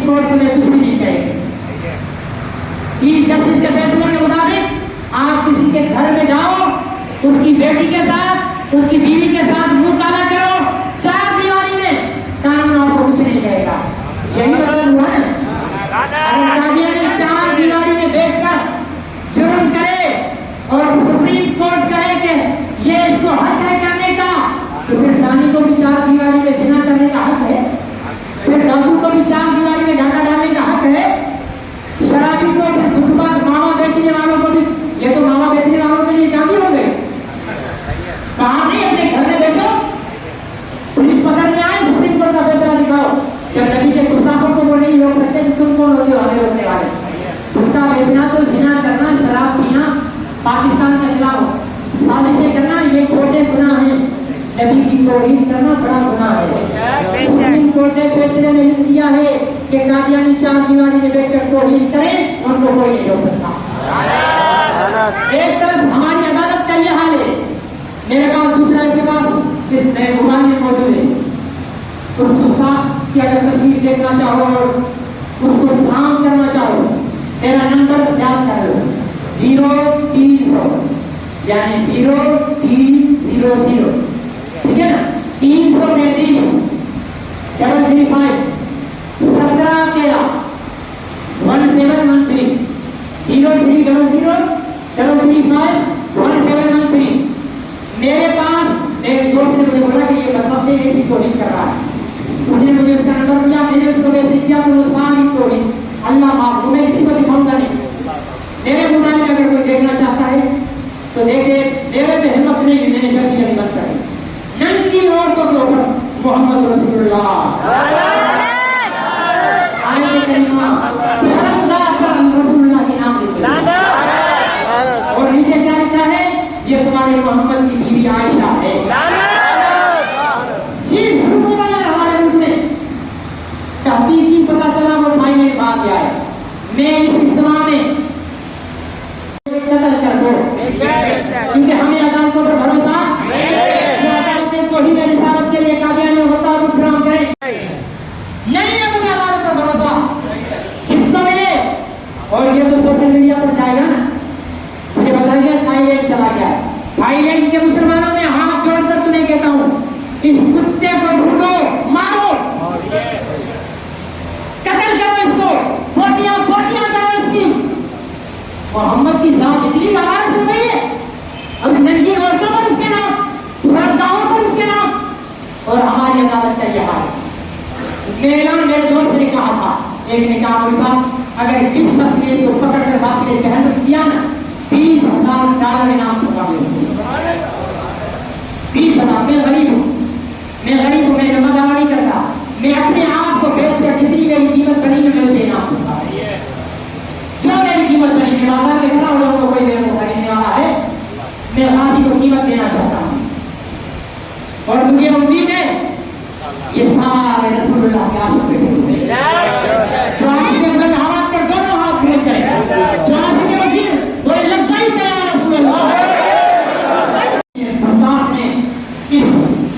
Court तुम्हें कुछ भी नहीं कहेगी। चीफ जस्टिस के फैसले के मुताबिक आप किसी के घर में जाओ, उसकी बेटी के साथ, उसकी बीवी के साथ मुंह काला करो, 4 दीवारी में, कानून आपको कुछ नहीं कहेगा। यही मतलब हुआ ना। अगर कादियानी 4 दीवारी में बैठकर जुर्म करे और सुप्रीम कोर्ट कहे कि ये इसको हक है करने का, तो फिर सानी को भी 4 दीवारी में जिना करने का हक है, फिर डाकू को भी 4 दीवारी में डाका डालने का हक है, शराबी को, फिर फुटपाथ मावा बेचने वालों को भी, ये तो मावा बेचने वालों के लिए चांदी हो गई। कहा नहीं अपने घर में बैठो, पुलिस पकड़ने आए, सुप्रीम कोर्ट का फैसला दिखाओ। जब नबी के गुस्ताखों को वो नहीं रोक सकते कि तुम कौन होते हो हमें रोकने वाले। गुस्ता बेचना तो जिना करना, शराब पीना, पाकिस्तान के खिलाफ साजिशें करना, ये छोटे गुनाह हैं। नबी की तौहीद करना बड़ा गुनाह है। सुप्रीम कोर्ट ने फैसले में लिख दिया है कि कादियानी 4 दीवारी में बैठकर तौहीद करें, उनको कोई नहीं रोक सकता। एक तरफ हमारी अदालत का यह हाल है, मेरे पास दूसरा इसके पास इस मोबाइल में मौजूद है। उस गुस्सा की अगर तस्वीर देखना चाहो और उसको काम करना चाहो, मेरा नंबर याद कर लो, 0300 यानी 0300, ठीक है ना, 335 735 1713 1713 0300 735 1713। मेरे पास एक दोस्त ने मुझे बोला कि ये बदबख्ते ऐसी तौहीद कर रहा है, उसने मुझे उसका नंबर दिया, मैंने उसको मैसेज किया तो उसका तौहीद अल्लाह माफ, मैं किसी को दिखाऊंगा नहीं। मेरे मोबाइल में अगर कोई देखना चाहता है तो देखे, मेरे तो हिम्मत नहीं, मैंने जल्दी जल्दी बंद कर दी। नंगी औरतों के ऊपर मोहम्मद रसूलुल्लाह आए करीमा शर्मदार पर रसूलुल्लाह के नाम लिखे और नीचे क्या लिखा है, ये तुम्हारे मोहम्मद की बीवी आयशा है। ये शुरू वाले हमारे रूप में तहकीकी पता चला, वो फाइनल बात क्या है। मैं इस इज्तिमा में कतल कर दो, क्योंकि हमें अदालतों पर भरोसा अदालतें तो ही रिसालत के लिए कादियानी होता मुस्लिम करें नहीं है, मुझे अदालत पर भरोसा किसको मिले। और ये तो सोशल मीडिया पर जाएगा ना, मुझे बताइए थाईलैंड चला गया, थाईलैंड के मुसलमानों में हाथ जोड़कर तुम्हें कहता हूँ, इस कुत्ते को ढूंढो, मारो, कत्ल करो इसको, फोटियां करो इसकी। मोहम्मद की जात इतनी लवारिस हो गई है, अब नंगी औरतों पर उसके नाम, शराबगाहों पर उसके नाम, और हमारी अदालत का यह हाल। मेरे दोस्त ने कहा था, एक ने कहा साहब अगर जिस शख्स ने इसको पकड़कर फांसी जहन्नम किया ना, $20,000 इनाम होगा। 20,000। मैं गरीब हूँ, मैं जमादावा नहीं करता, मैं अपने आप को बेचकर जितनी मेरी कीमत बनी मैं उसे इनाम दूंगा। जो मेरी कीमत बनी, मैं बाजार में खड़ा हुआ कोई मेरे को खरीदने वाला है, मैं फांसी को कीमत देना चाहता हूँ। और मुझे उम्मीद है ये सारे रसूलुल्लाह के आशिक बैठे, जो आशिक बुलंद हाथ पर दोनों हाथ बुलंद करें, जो आशिक वजीर वो लब्बैक या रसूलुल्लाह।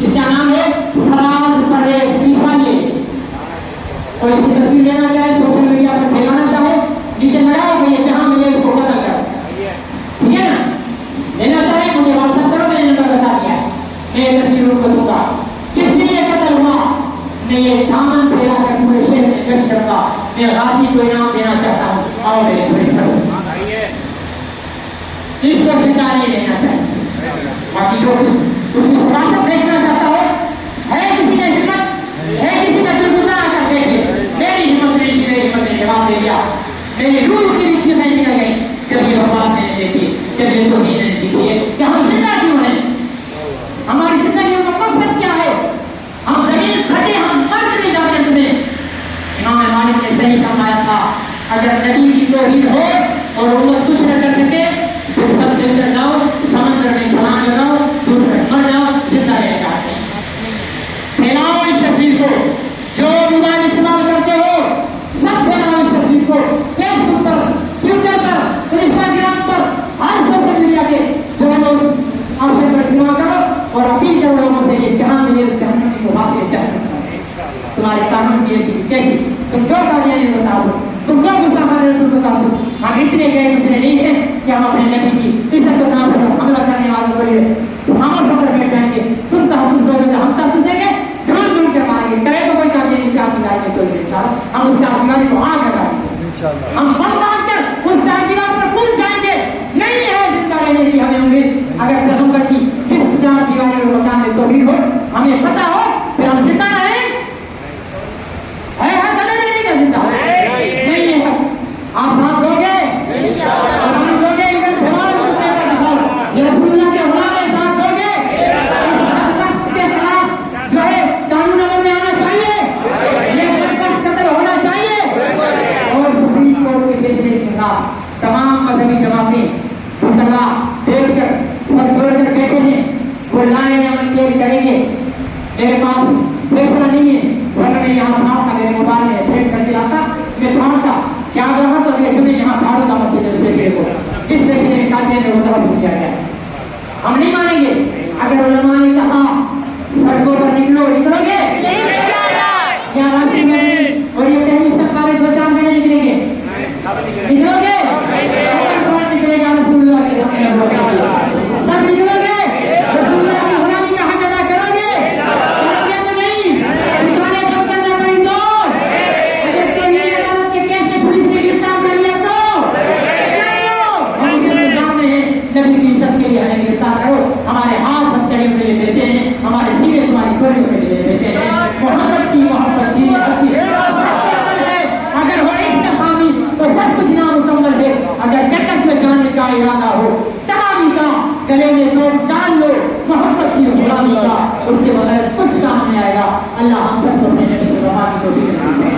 इसका नाम है फराज परवेज ईसाई, और इसकी तस्वीर लेना चाहे, सोशल मीडिया पर फैलाना चाहे, नीचे लगाओ भैया जहां मिले इसको कतल कर, ठीक है ना। लेना चाहे मुझे व्हाट्सएप करो, मैंने नंबर बता दिया है, मैं तस्वीर उनको दूंगा। कितनी ये कतल हुआ, मैं ये दामन फैला कर पूरे शहर में गश्त करूंगा, मैं गाजी को इनाम देना चाहता हूँ, आओ मेरे घर इसको जिंदा नहीं लेना चाहिए। बाकी जो उसकी फरासत देखना चाहता हो, है किसी का हिम्मत, है किसी का दिलगुजा आकर देखिए, मेरी हिम्मत नहीं थी, मेरी हिम्मत ने जवाब दे दिया, मेरी रूह के बीच में निकल गई जब ये बकवास मैंने देखी, जब ये तो नहीं दिखी है कि हम जिंदा क्यों हैं, हमारी जिंदगी का मकसद क्या है, हम जमीन फटे, हम मर नहीं जाते इसमें। इमाम मालिक ने सही फरमाया था, अगर नबी की तौहीद हो और उम्मत कुछ न कर सके, फिर सब लेकर जाओ समंदर में छलांग लगाओ, दूर मर जाओ, जिंदा रह जाते। फैलाओ इस तस्वीर को, जो मोबाइल इस्तेमाल करते हो सब फैलाओ इस तस्वीर को, फेसबुक पर, ट्विटर पर, इंस्टाग्राम पर, हर सोशल मीडिया के जो है आपसे इस्तेमाल करो और अपील करो लोगों से, ये जहां मिले उस जहन्नम को हासिल जहन्नम, तुम्हारे कानून की ऐसी कैसी तुम क्यों कादियानी को बता दो, तुम क्यों गुस्ताखान रसूल को बता दो। हम इतने गए दूसरे नहीं थे कि हम अपने नबी की इज्जत को नाम पर हमला करने वालों को लिए खामोश होकर बैठ जाएंगे। तुम तहफ्फुज़ दोगे तो हम तहफ्फुज़ देंगे, ढूंढ ढूंढ कर मारेंगे। करे तो कोई कादियानी चार दीवार में कोई नहीं, हम उस चार दीवारी को आग लगाएंगे, हम बम मारकर उस चार दीवार पर कूद जाएंगे। नहीं है जिंदा रहने की हमें उम्मीद। अगर पैगंबर की जिस चार दीवारी और मकान में तौहीद हो, हमें पता हो, फिर हम जिंदा रहें। है कदर रहने का जिंदा नहीं है। आप साथ दोगे, हम दोगे, इधर फिलहाल ये रसूलुल्लाह के गुलाम के साथ दोगे, के खिलाफ जो है कानून अमल में आना चाहिए, ये कदर होना चाहिए। और सुप्रीम कोर्ट के फैसले के खिलाफ तमाम मजहबी जमातें मुतल्ला देखकर सब जोड़कर बैठे हैं, वो लाएंगे अमल तेज करेंगे। मेरे पास फैसला नहीं है, वरना मैं यहाँ था, मेरे मोबाइल में भेंट करके आता, मैं था क्या रहा तो मैं यहाँ फाड़ूंगा मस्जिद उस फैसले को, जिस फैसले में कादियानी को तहफ़्फ़ुज़ किया गया। हम नहीं मानेंगे। अगर उलमा ने कहा सड़कों पर निकलो, निकलोगे या राशि में और ये पहली सरकारें 2-4 महीने निकलेंगे, निकलोगे? निकलेगा रसूलुल्लाह के सब निकलोगे, रसूलुल्लाह की गुलामी का हक अदा करोगे, करोगे तो नहीं, दुकानें बंद करना पड़ी तो, अगर तेरी अदालत के केस में पुलिस ने गिरफ्तार कर लिया तो हम उसे निजाम में है, नबी की इज्जत के लिए हमें गिरफ्तार करो। हमारे हाथ हथकड़ी के लिए बेचे हैं, हमारे सीने तुम्हारी कोड़ियों के लिए बेचे हैं। मोहब्बत की अगर हो इसमें खामी तो सब कुछ नामुकम्मल है। अगर जन्नत में जाने का इरादा हो, तमामी का गले में दो डाल लो, मोहब्बत की गुलामी का, उसके बगैर कुछ काम नहीं आएगा। अल्लाह हम सबको अपने नबी से वफा की तौफीक नसीब करे।